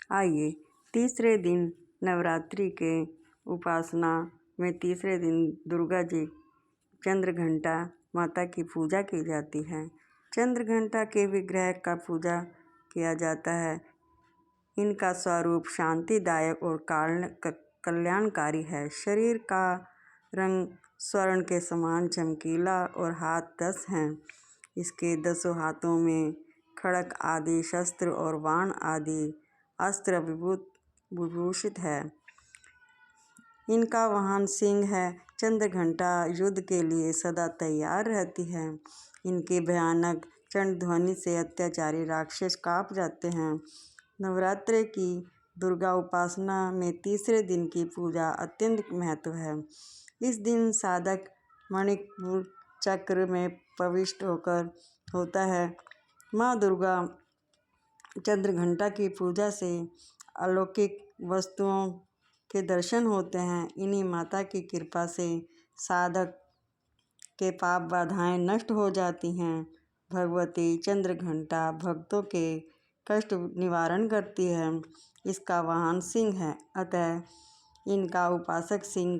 आइए तीसरे दिन नवरात्रि के उपासना में तीसरे दिन दुर्गा जी चंद्रघंटा माता की पूजा की जाती है। चंद्रघंटा के विग्रह का पूजा किया जाता है। इनका स्वरूप शांतिदायक और कल्याणकारी है। शरीर का रंग स्वर्ण के समान चमकीला और हाथ 10 हैं। इसके 10 हाथों में खड़ग आदि शस्त्र और बाण आदि अस्त्र विभूषित है। इनका वाहन सिंह है। चंद्रघंटा युद्ध के लिए सदा तैयार रहती है। इनके भयानक चंड ध्वनि से अत्याचारी राक्षस कांप जाते हैं। नवरात्रि की दुर्गा उपासना में तीसरे दिन की पूजा अत्यंत महत्व है। इस दिन साधक मणिपुर चक्र में प्रविष्ट होता है। माँ दुर्गा चंद्रघंटा की पूजा से अलौकिक वस्तुओं के दर्शन होते हैं। इन्हीं माता की कृपा से साधक के पाप बाधाएं नष्ट हो जाती हैं। भगवती चंद्रघंटा भक्तों के कष्ट निवारण करती है। इसका वाहन सिंह है, अतः इनका उपासक सिंह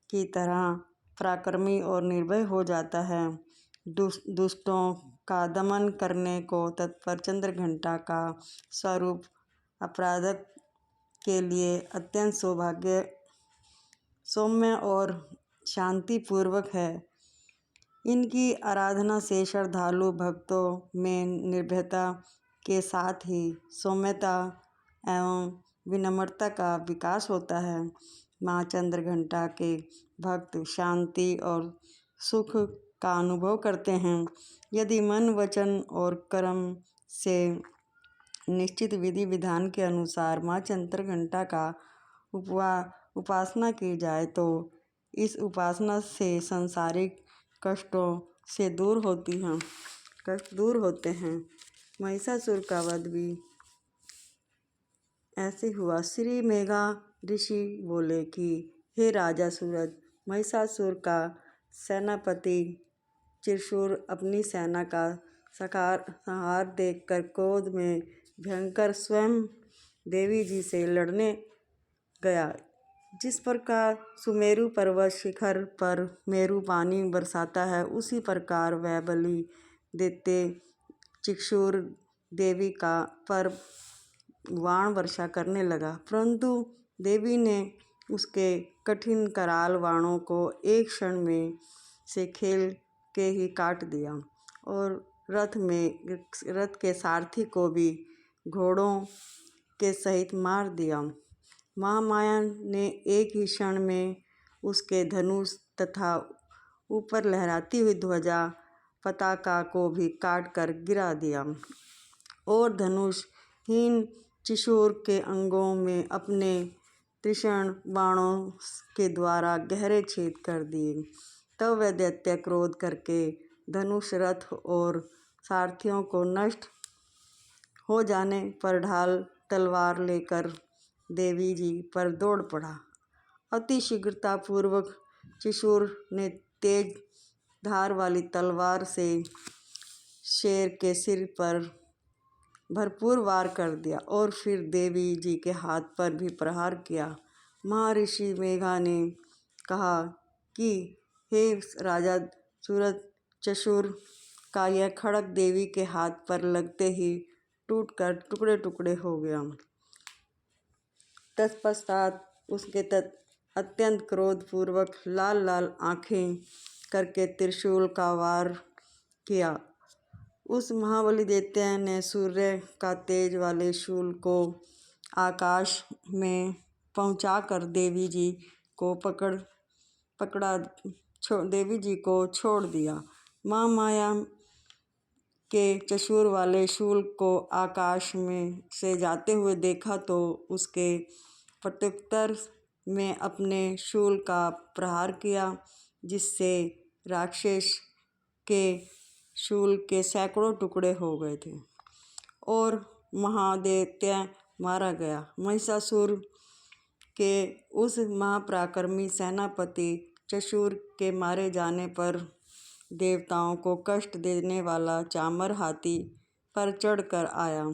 की तरह पराक्रमी और निर्भय हो जाता है। दुष्टों का दमन करने को तत्पर चंद्रघंटा का स्वरूप अपराधक के लिए अत्यंत सौम्य और शांतिपूर्वक है। इनकी आराधना से श्रद्धालु भक्तों में निर्भयता के साथ ही सौम्यता एवं विनम्रता का विकास होता है। माँ चंद्रघंटा के भक्त शांति और सुख का अनुभव करते हैं। यदि मन वचन और कर्म से निश्चित विधि विधान के अनुसार माँ चंद्रघंटा का उपासना की जाए तो इस उपासना से सांसारिक कष्टों से दूर होते हैं। महिषासुर का वध भी ऐसे हुआ। श्री मेघा ऋषि बोले कि हे राजा सूरज, महिषासुर का सेनापति त्रिशूर अपनी सेना का संहार देखकर क्रोध में भयंकर स्वयं देवी जी से लड़ने गया। जिस प्रकार सुमेरु पर्वत शिखर पर मेरु पानी बरसाता है, उसी प्रकार वह बलि देते त्रिशूर देवी का पर बाण वर्षा करने लगा, परंतु देवी ने उसके कठिन कराल बाणों को एक क्षण में से खेल के ही काट दिया और रथ के सारथी को भी घोड़ों के सहित मार दिया। महामाया ने एक ही क्षण में उसके धनुष तथा ऊपर लहराती हुई ध्वजा पताका को भी काट कर गिरा दिया और धनुषहीन त्रिशूर के अंगों में अपने तीक्ष्ण बाणों के द्वारा गहरे छेद कर दिए। तब वह दैत्य क्रोध करके धनुष रथ और सारथियों को नष्ट हो जाने पर ढाल तलवार लेकर देवी जी पर दौड़ पड़ा। अति शीघ्रतापूर्वक त्रिशूर ने तेज धार वाली तलवार से शेर के सिर पर भरपूर वार कर दिया और फिर देवी जी के हाथ पर भी प्रहार किया। महर्षि मेघा ने कहा कि हे राजा सूरज, त्रिशूर का यह खड्ग देवी के हाथ पर लगते ही टूटकर टुकड़े टुकड़े हो गया। तत्पश्चात उसके अत्यंत क्रोधपूर्वक लाल लाल आंखें करके त्रिशूल का वार किया। उस महाबली दैत्य ने सूर्य का तेज वाले शूल को आकाश में पहुंचाकर देवी जी को छोड़ दिया। माँ माया के त्रिशूल वाले शूल को आकाश में से जाते हुए देखा तो उसके प्रत्युत्तर में अपने शूल का प्रहार किया, जिससे राक्षस के शूल के सैकड़ों टुकड़े हो गए थे और महादैत्य मारा गया। महिषासुर के उस महापराक्रमी सेनापति त्रिशूर के मारे जाने पर देवताओं को कष्ट देने वाला चामर हाथी पर चढ़कर आया।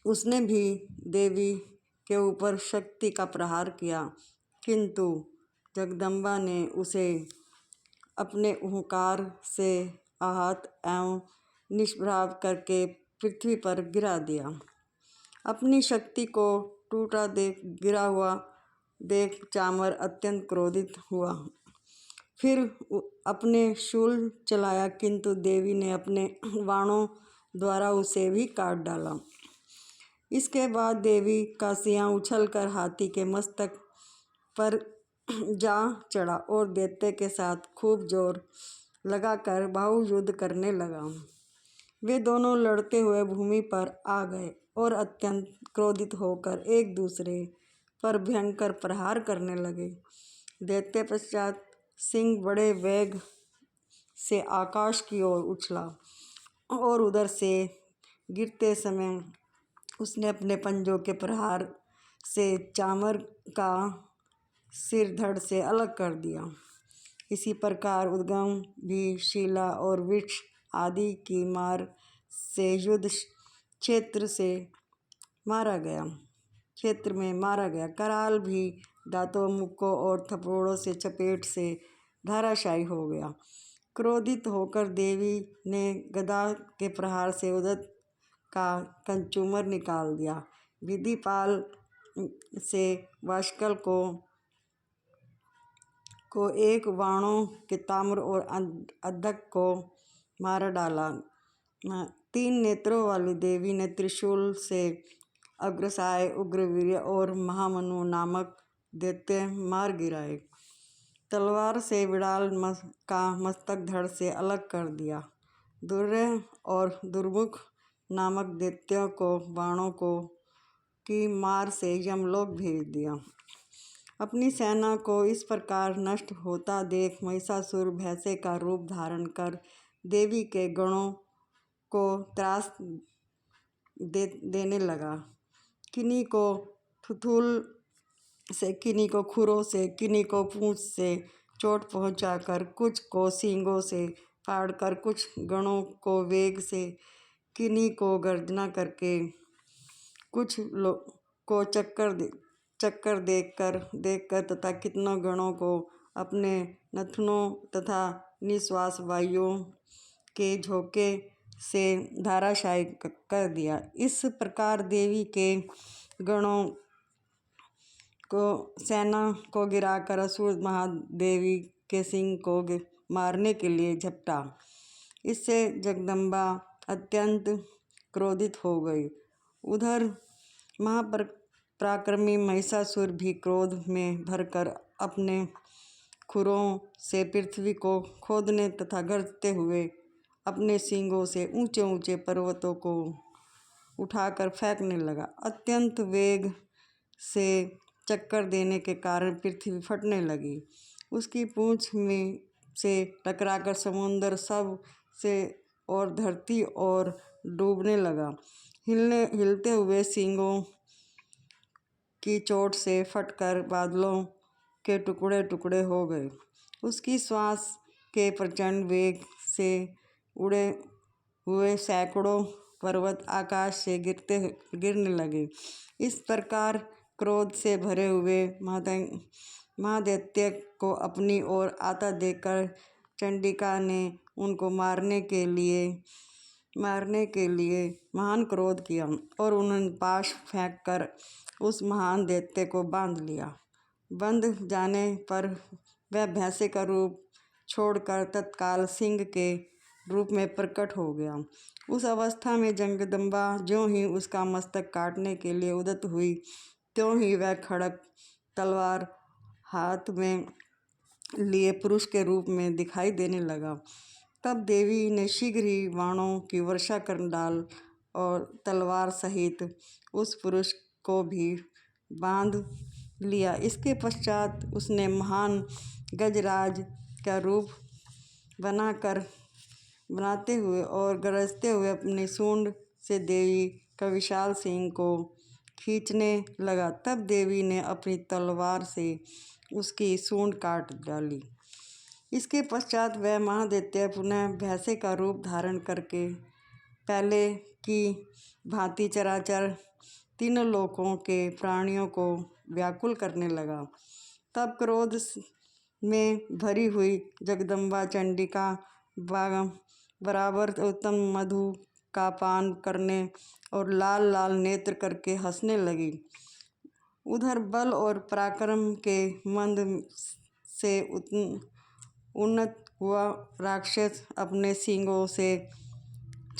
उसने भी देवी के ऊपर शक्ति का प्रहार किया, किंतु जगदम्बा ने उसे अपने हुंकार से आहत एवं निष्प्रभ करके पृथ्वी पर गिरा दिया। अपनी शक्ति को टूटा देख गिरा हुआ देख चामर अत्यंत क्रोधित हुआ। फिर अपने शूल चलाया, किंतु देवी ने अपने बाणों द्वारा उसे भी काट डाला। इसके बाद देवी का सिंह उछलकर हाथी के मस्तक पर जा चढ़ा और दैत्य के साथ खूब जोर लगाकर बाहुयुद्ध करने लगा। वे दोनों लड़ते हुए भूमि पर आ गए और अत्यंत क्रोधित होकर एक दूसरे पर भयंकर प्रहार करने लगे। दैत्य पश्चात सिंह बड़े वेग से आकाश की ओर उछला और उधर से गिरते समय उसने अपने पंजों के प्रहार से चामर का सिर धड़ से अलग कर दिया। इसी प्रकार उद्गम भी शिला और वृक्ष आदि की मार से युद्ध क्षेत्र में मारा गया। कराल भी दांतों, मुक्कों और थप्पड़ों से चपेट से धराशायी हो गया। क्रोधित होकर देवी ने गदा के प्रहार से उदत का कंचूमर निकाल दिया। विधिपाल से वाष्कल को एक बाणों के ताम्र और अंधक को मार डाला। 3 नेत्रों वाली देवी ने त्रिशूल से अग्रसाय, उग्रवीर्य और महामनु नामक दैत्य मार गिराए। तलवार से विड़ाल का मस्तक धड़ से अलग कर दिया। दुर्य और दुर्मुख नामक दैत्यों को बाणों की मार से यमलोक भेज दिया। अपनी सेना को इस प्रकार नष्ट होता देख महिषासुर भैंसे का रूप धारण कर देवी के गणों को त्रास देने लगा। किन्हीं को थुथुल से, किन्हीं को खुरों से, किन्हीं को पूंछ से चोट पहुंचाकर, कुछ को सींगों से फाड़कर, कुछ गणों को वेग से, किन्हीं को गर्जना करके, कुछ को चक्कर देखकर तथा कितनों गणों को अपने नथनों तथा निश्वास वायुओं के झोंके से धराशायी कर दिया। इस प्रकार देवी के गणों को सेना को गिराकर असुर महादेवी के सिंह को मारने के लिए झपटा। इससे जगदम्बा अत्यंत क्रोधित हो गई। उधर महापराक्रमी महिषासुर भी क्रोध में भरकर अपने खुरों से पृथ्वी को खोदने तथा गरजते हुए अपने सींगों से ऊंचे ऊंचे पर्वतों को उठाकर फेंकने लगा। अत्यंत वेग से चक्कर देने के कारण पृथ्वी फटने लगी। उसकी पूंछ में से टकराकर समुद्र सब से और धरती और डूबने लगा। हिलते हुए सींगों की चोट से फटकर बादलों के टुकड़े टुकड़े हो गए। उसकी श्वास के प्रचंड वेग से उड़े हुए सैकड़ों पर्वत आकाश से गिरने लगे। इस प्रकार क्रोध से भरे हुए महादैत्य को अपनी ओर आता देखकर चंडिका ने उनको मारने के लिए महान क्रोध किया और उन्होंने पाश फेंककर उस महान दैत्य को बांध लिया। बंध जाने पर वह भैंसे का रूप छोड़कर तत्काल सिंह के रूप में प्रकट हो गया। उस अवस्था में जगदम्बा ज्यों ही उसका मस्तक काटने के लिए उद्यत हुई, त्यों ही वह खड़ग तलवार हाथ में लिए पुरुष के रूप में दिखाई देने लगा। तब देवी ने शीघ्र ही बाणों की वर्षा कर डाल और तलवार सहित उस पुरुष को भी बांध लिया। इसके पश्चात उसने महान गजराज का रूप बनाते हुए और गरजते हुए अपनी सूंड से देवी का विशाल सिंह को खींचने लगा। तब देवी ने अपनी तलवार से उसकी सूंड काट डाली। इसके पश्चात वह महादैत्य पुनः भैंसे का रूप धारण करके पहले की भांति चराचर तीनों लोकों के प्राणियों को व्याकुल करने लगा। तब क्रोध में भरी हुई जगदम्बा चंडिका बराबर उत्तम मधु का पान करने और लाल लाल नेत्र करके हंसने लगी। उधर बल और पराक्रम के मंद से उन्नत हुआ राक्षस अपने सींगों से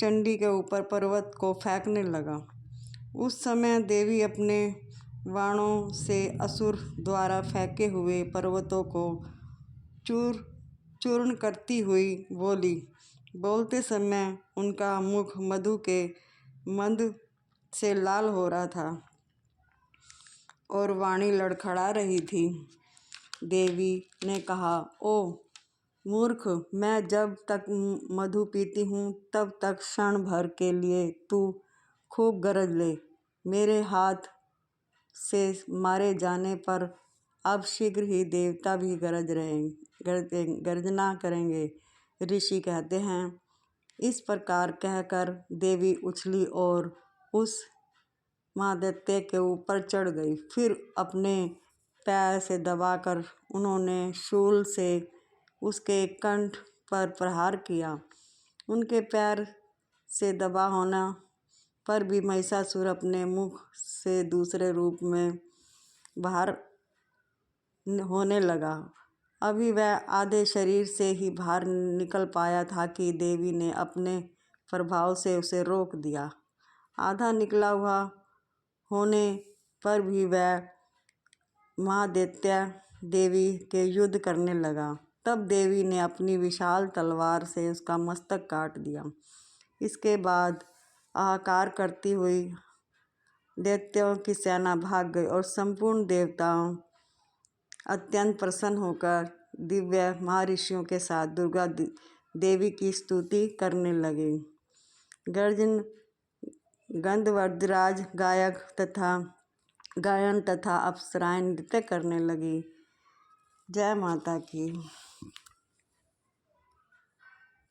चंडी के ऊपर पर्वत को फेंकने लगा। उस समय देवी अपने बाणों से असुर द्वारा फेंके हुए पर्वतों को चूर्ण करती हुई बोली। बोलते समय उनका मुख मधु के मंद से लाल हो रहा था और वाणी लड़खड़ा रही थी। देवी ने कहा, ओ मूर्ख, मैं जब तक मधु पीती हूँ तब तक क्षण भर के लिए तू खूब गरज ले। मेरे हाथ से मारे जाने पर अब शीघ्र ही देवता भी गर्जना करेंगे। ऋषि कहते हैं, इस प्रकार कहकर देवी उछली और उस महादैत्य के ऊपर चढ़ गई। फिर अपने पैर से दबाकर उन्होंने शूल से उसके कंठ पर प्रहार किया। उनके पैर से दबा होना पर भी महिषासुर अपने मुख से दूसरे रूप में बाहर होने लगा। अभी वह आधे शरीर से ही बाहर निकल पाया था कि देवी ने अपने प्रभाव से उसे रोक दिया। आधा निकला हुआ होने पर भी वह महादैत्य देवी के युद्ध करने लगा। तब देवी ने अपनी विशाल तलवार से उसका मस्तक काट दिया। इसके बाद हाहाकार करती हुई दैत्यों की सेना भाग गई और संपूर्ण देवताओं अत्यंत प्रसन्न होकर दिव्य महर्षियों के साथ दुर्गा देवी की स्तुति करने लगे। गंधर्वराज गायन तथा अप्सराएं नृत्य करने लगी। जय माता की।